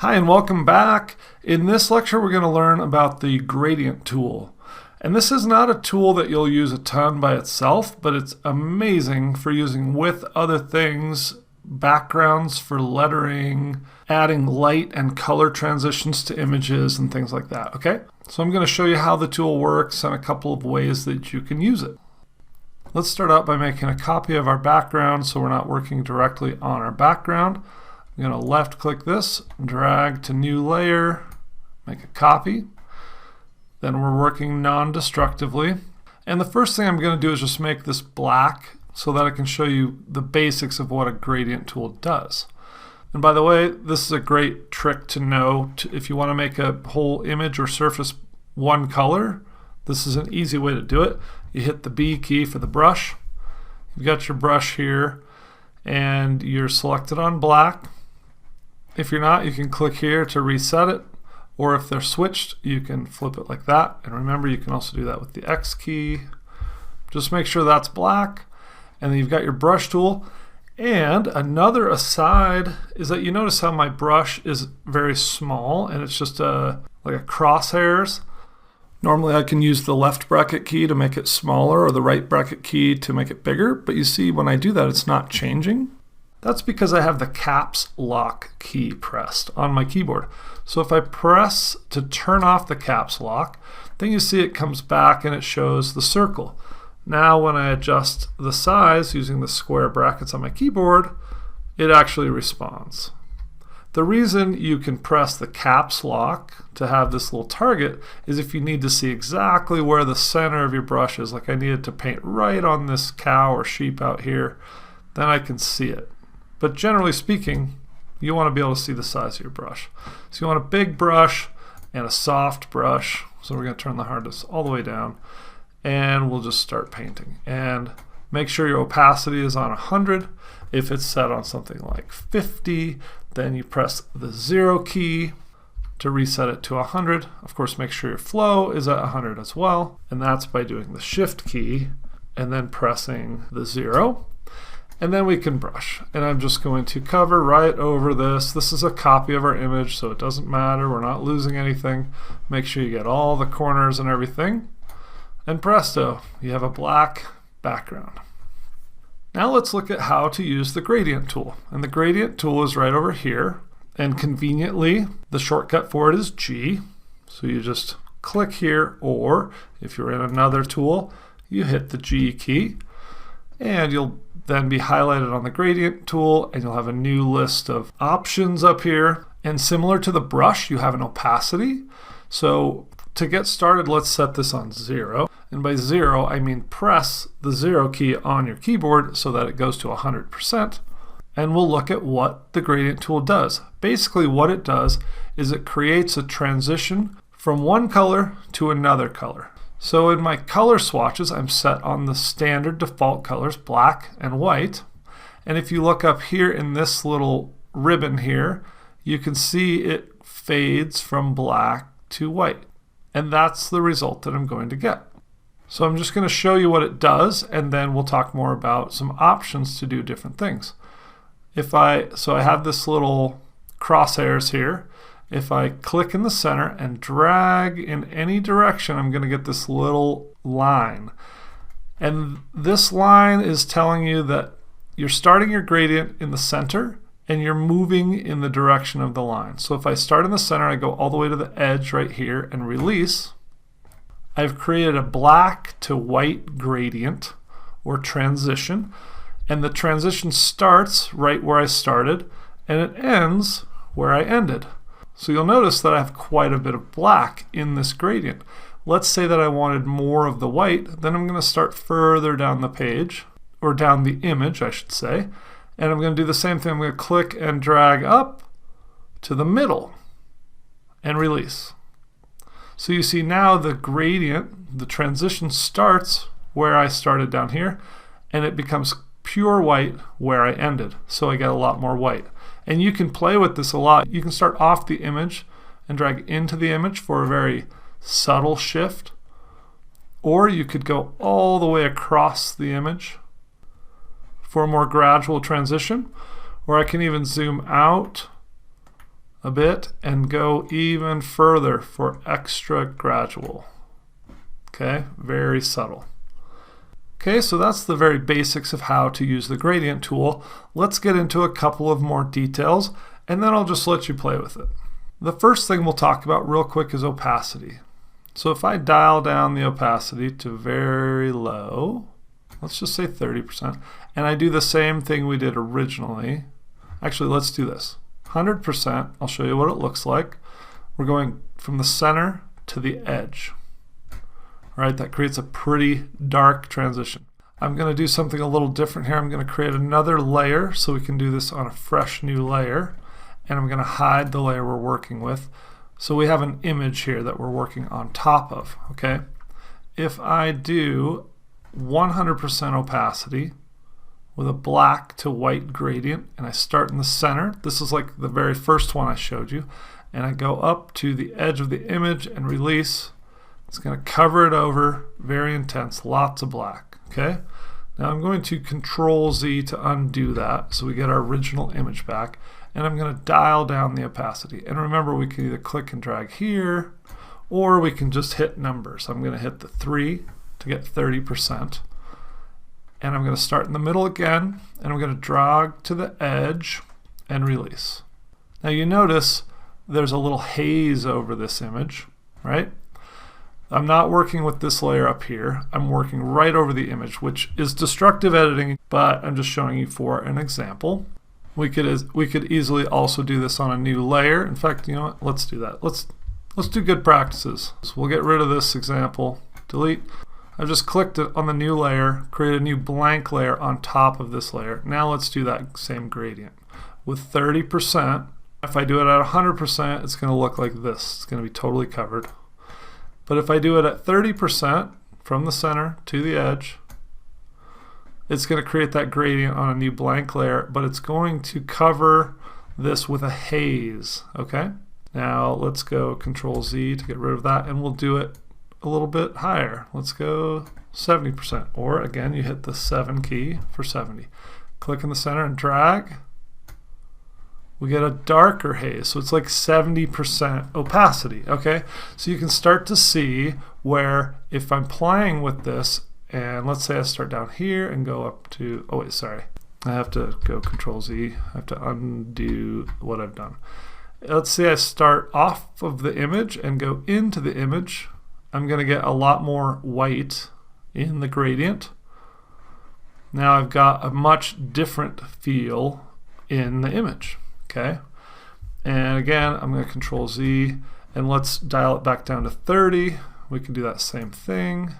Hi and welcome back. In this lecture we're going to learn about the gradient tool. And this is not a tool that you'll use a ton by itself, but it's amazing for using with other things, backgrounds for lettering, adding light and color transitions to images and things like that, okay? So I'm going to show you how the tool works and a couple of ways that you can use it. Let's start out by making a copy of our background so we're not working directly on our background. I'm going to left click this, drag to new layer, make a copy. Then we're working non-destructively. And the first thing I'm going to do is just make this black so that I can show you the basics of what a gradient tool does. And by the way, this is a great trick to know if you want to make a whole image or surface one color. This is an easy way to do it. You hit the B key for the brush. You've got your brush here and you're selected on black. If you're not, you can click here to reset it, or if they're switched, you can flip it like that. And remember, you can also do that with the X key. Just make sure that's black, and then you've got your brush tool. And another aside is that you notice how my brush is very small, and it's just like a crosshairs. Normally I can use the left bracket key to make it smaller or the right bracket key to make it bigger, but you see when I do that it's not changing. That's because I have the caps lock key pressed on my keyboard. So if I press to turn off the caps lock, then you see it comes back and it shows the circle. Now when I adjust the size using the square brackets on my keyboard, it actually responds. The reason you can press the caps lock to have this little target is if you need to see exactly where the center of your brush is, like I needed to paint right on this cow or sheep out here, then I can see it. But generally speaking, you want to be able to see the size of your brush. So you want a big brush and a soft brush. So we're going to turn the hardness all the way down and we'll just start painting. And make sure your opacity is on 100. If it's set on something like 50, then you press the 0 key to reset it to 100. Of course, make sure your flow is at 100 as well. And that's by doing the shift key and then pressing the 0. And then we can brush. And I'm just going to cover right over this. This is a copy of our image, so it doesn't matter. We're not losing anything. Make sure you get all the corners and everything. And presto, you have a black background. Now let's look at how to use the gradient tool. And the gradient tool is right over here. And conveniently, the shortcut for it is G. So you just click here, or if you're in another tool, you hit the G key. And you'll then be highlighted on the gradient tool, and you'll have a new list of options up here. And similar to the brush, you have an opacity. So to get started, let's set this on 0. And by 0, I mean press the 0 key on your keyboard so that it goes to 100%. And we'll look at what the gradient tool does. Basically what it does is it creates a transition from one color to another color. So in my color swatches, I'm set on the standard default colors, black and white. And if you look up here in this little ribbon here, you can see it fades from black to white. And that's the result that I'm going to get. So I'm just going to show you what it does, and then we'll talk more about some options to do different things. So I have this little crosshairs here. If I click in the center and drag in any direction, I'm going to get this little line. And this line is telling you that you're starting your gradient in the center and you're moving in the direction of the line. So if I start in the center, I go all the way to the edge right here and release. I've created a black to white gradient or transition. And the transition starts right where I started and it ends where I ended. So you'll notice that I have quite a bit of black in this gradient. Let's say that I wanted more of the white, then I'm going to start further down the page, or down the image I should say, and I'm going to do the same thing. I'm going to click and drag up to the middle and release. So you see now the gradient, the transition starts where I started down here, and it becomes pure white where I ended. So I get a lot more white. And you can play with this a lot. You can start off the image and drag into the image for a very subtle shift. Or you could go all the way across the image for a more gradual transition. Or I can even zoom out a bit and go even further for extra gradual. Okay, very subtle. Okay, so that's the very basics of how to use the gradient tool. Let's get into a couple of more details, and then I'll just let you play with it. The first thing we'll talk about real quick is opacity. So if I dial down the opacity to very low, let's just say 30%, and I do the same thing we did originally. Actually, let's do this. 100%, I'll show you what it looks like. We're going from the center to the edge. All right, that creates a pretty dark transition. I'm going to do something a little different here. I'm going to create another layer so we can do this on a fresh new layer. And I'm going to hide the layer we're working with. So we have an image here that we're working on top of. Okay. If I do 100% opacity with a black to white gradient, and I start in the center, this is like the very first one I showed you, and I go up to the edge of the image and release, it's going to cover it over, very intense, lots of black. Okay. Now I'm going to Control Z to undo that so we get our original image back, and I'm going to dial down the opacity. And remember, we can either click and drag here, or we can just hit numbers. I'm going to hit the 3 to get 30%. And I'm going to start in the middle again, and I'm going to drag to the edge and release. Now you notice there's a little haze over this image, right? I'm not working with this layer up here. I'm working right over the image, which is destructive editing, but I'm just showing you for an example. We could easily also do this on a new layer. In fact, you know what? Let's do that. Let's do good practices. So we'll get rid of this example. Delete. I've just clicked it on the new layer, create a new blank layer on top of this layer. Now let's do that same gradient. With 30%, if I do it at 100%, it's going to look like this. It's going to be totally covered. But if I do it at 30% from the center to the edge, it's going to create that gradient on a new blank layer, but it's going to cover this with a haze. Okay? Now let's go Control Z to get rid of that, and we'll do it a little bit higher. Let's go 70%, or again, you hit the 7 key for 70. Click in the center and drag. We get a darker haze, so it's like 70% opacity. Okay, so you can start to see where if I'm playing with this, and let's say I start down here and go up to, oh wait, sorry, I have to go Control Z. I have to undo what I've done. Let's say I start off of the image and go into the image. I'm going to get a lot more white in the gradient. Now I've got a much different feel in the image. Okay, and again, I'm going to Control Z, and let's dial it back down to 30. We can do that same thing.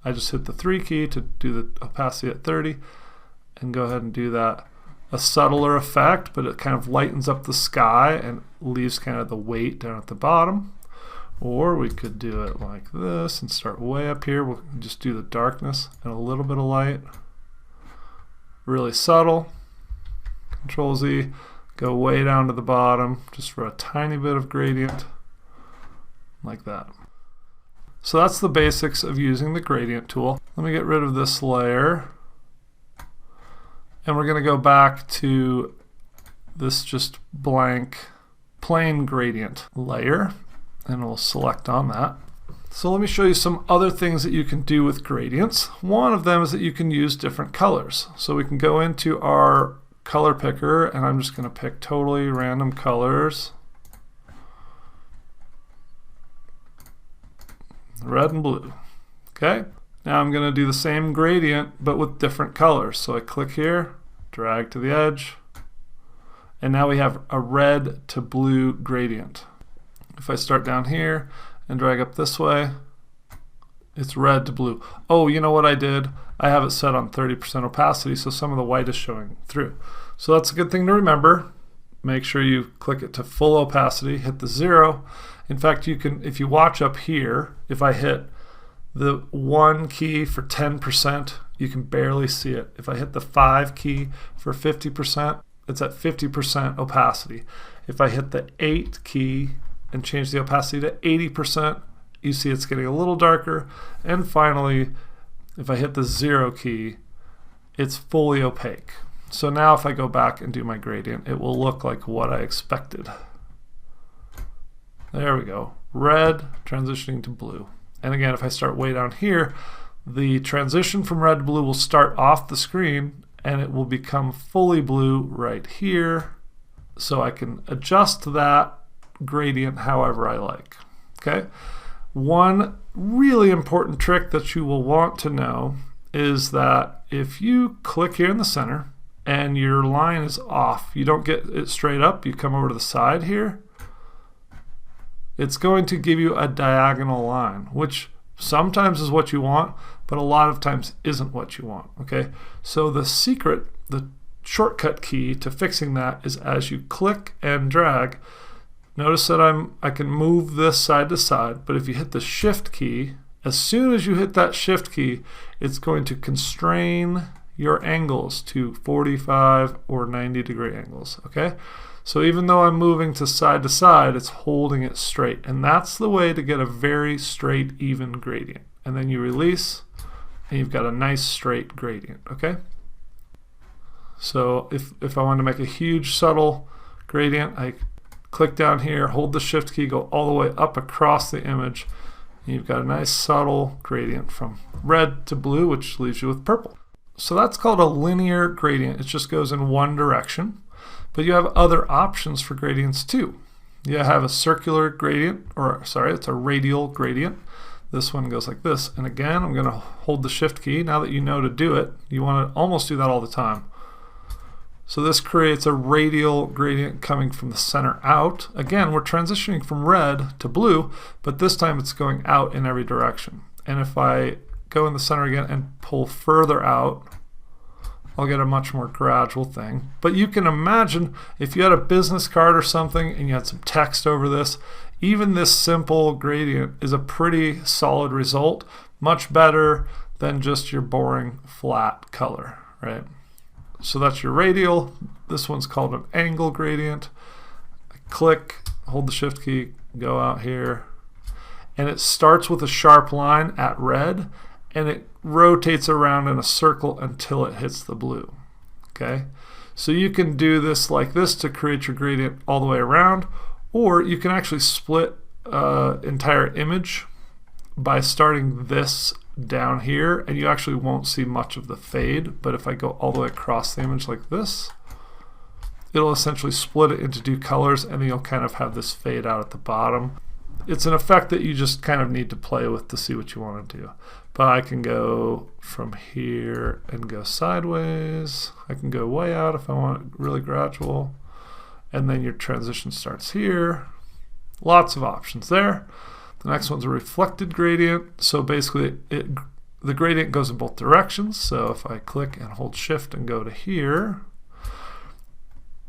I just hit the 3 key to do the opacity at 30, and go ahead and do that. A subtler effect, but it kind of lightens up the sky and leaves kind of the weight down at the bottom. Or we could do it like this and start way up here. We'll just do the darkness and a little bit of light. Really subtle. Control Z. Go way down to the bottom just for a tiny bit of gradient, like that. So that's the basics of using the gradient tool. Let me get rid of this layer, and we're going to go back to this just blank plain gradient layer, and we'll select on that. So let me show you some other things that you can do with gradients. One of them is that you can use different colors. So we can go into our color picker, and I'm just going to pick totally random colors, red and blue. Okay, now I'm going to do the same gradient but with different colors. So I click here, drag to the edge, and now we have a red to blue gradient. If I start down here and drag up this way, it's red to blue. Oh, you know what I did? I have it set on 30% opacity, so some of the white is showing through. So that's a good thing to remember. Make sure you click it to full opacity, hit the 0. In fact, you can, if you watch up here, if I hit the 1 key for 10%, you can barely see it. If I hit the 5 key for 50%, it's at 50% opacity. If I hit the 8 key and change the opacity to 80%, you see it's getting a little darker. And finally, if I hit the 0 key, it's fully opaque. So now if I go back and do my gradient, it will look like what I expected. There we go. Red transitioning to blue. And again, if I start way down here, the transition from red to blue will start off the screen and it will become fully blue right here. So I can adjust that gradient however I like. Okay. One really important trick that you will want to know is that if you click here in the center and your line is off, you don't get it straight up, you come over to the side here, it's going to give you a diagonal line, which sometimes is what you want, but a lot of times isn't what you want. Okay, so the secret, the shortcut key to fixing that is as you click and drag, notice that I can move this side to side, but if you hit the shift key, as soon as you hit that shift key, it's going to constrain your angles to 45 or 90 degree angles. Okay, so even though I'm moving to side, it's holding it straight, and that's the way to get a very straight, even gradient. And then you release and you've got a nice straight gradient. Okay, so if I want to make a huge subtle gradient, I click down here, hold the shift key, go all the way up across the image, and you've got a nice subtle gradient from red to blue, which leaves you with purple. So that's called a linear gradient. It just goes in one direction. But you have other options for gradients too. You have a circular gradient, or sorry, it's a radial gradient. This one goes like this. And again, I'm going to hold the shift key. Now that you know to do it, you want to almost do that all the time. So this creates a radial gradient coming from the center out. Again, we're transitioning from red to blue, but this time it's going out in every direction. And if I go in the center again and pull further out, I'll get a much more gradual thing. But you can imagine if you had a business card or something and you had some text over this, even this simple gradient is a pretty solid result, much better than just your boring flat color, right? So that's your radial. This one's called an angle gradient. I click, hold the shift key, go out here, and it starts with a sharp line at red, and it rotates around in a circle until it hits the blue. Okay, so you can do this like this to create your gradient all the way around, or you can actually split entire image by starting this down here, and you actually won't see much of the fade. But if I go all the way across the image like this, it'll essentially split it into two colors, and then you'll kind of have this fade out at the bottom. It's an effect that you just kind of need to play with to see what you want to do. But I can go from here and go sideways. I can go way out if I want it really gradual. And then your transition starts here. Lots of options there. The next one's a reflected gradient. So basically the gradient goes in both directions. So if I click and hold shift and go to here,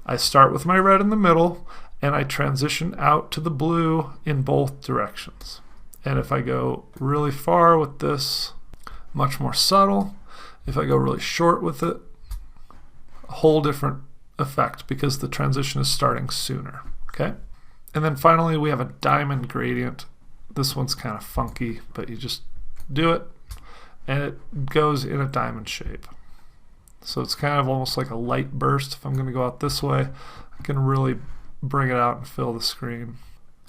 I start with my red in the middle and I transition out to the blue in both directions. And if I go really far with this, much more subtle. If I go really short with it, a whole different effect because the transition is starting sooner. Okay? And then finally we have a diamond gradient. This one's kind of funky, but you just do it and it goes in a diamond shape. So it's kind of almost like a light burst. If I'm going to go out this way, I can really bring it out and fill the screen.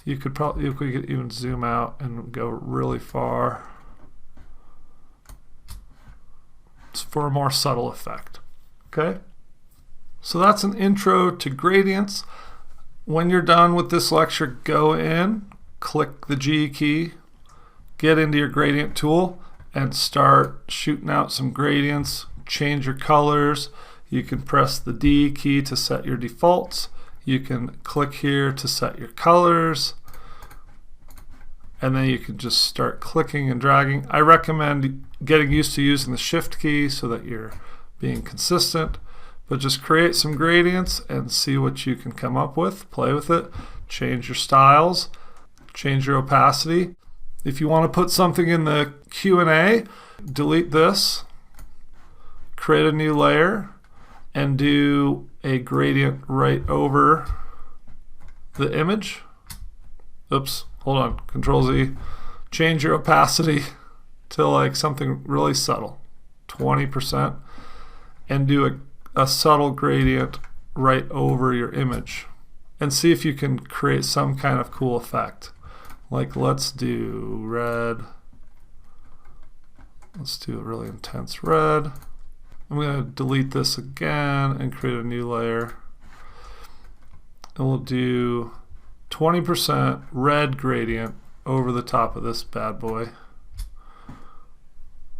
You could even zoom out and go really far. It's for a more subtle effect. Okay? So that's an intro to gradients. When you're done with this lecture, go in, click the G key, get into your gradient tool, and start shooting out some gradients. Change your colors. You can press the D key to set your defaults. You can click here to set your colors, and then you can just start clicking and dragging. I recommend getting used to using the shift key so that you're being consistent, but just create some gradients and see what you can come up with. Play with it, change your styles, change your opacity. If you want to put something in the Q&A, delete this, create a new layer, and do a gradient right over the image. Oops, hold on, Control Z. Change your opacity to like something really subtle, 20%, and do a subtle gradient right over your image. and see if you can create some kind of cool effect. Like let's do red. Let's do a really intense red. I'm going to delete this again and create a new layer. And we'll do 20% red gradient over the top of this bad boy.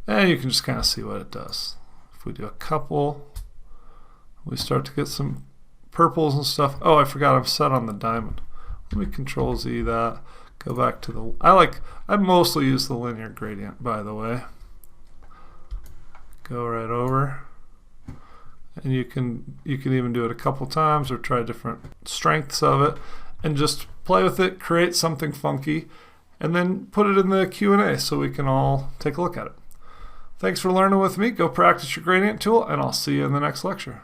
And you can just kind of see what it does. If we do a couple, we start to get some purples and stuff. Oh, I forgot I'm set on the diamond. Let me Control Z that. Go back to the, I mostly use the linear gradient, by the way. Go right over. And you can even do it a couple times or try different strengths of it and just play with it, create something funky, and then put it in the Q&A so we can all take a look at it. Thanks for learning with me. Go practice your gradient tool, and I'll see you in the next lecture.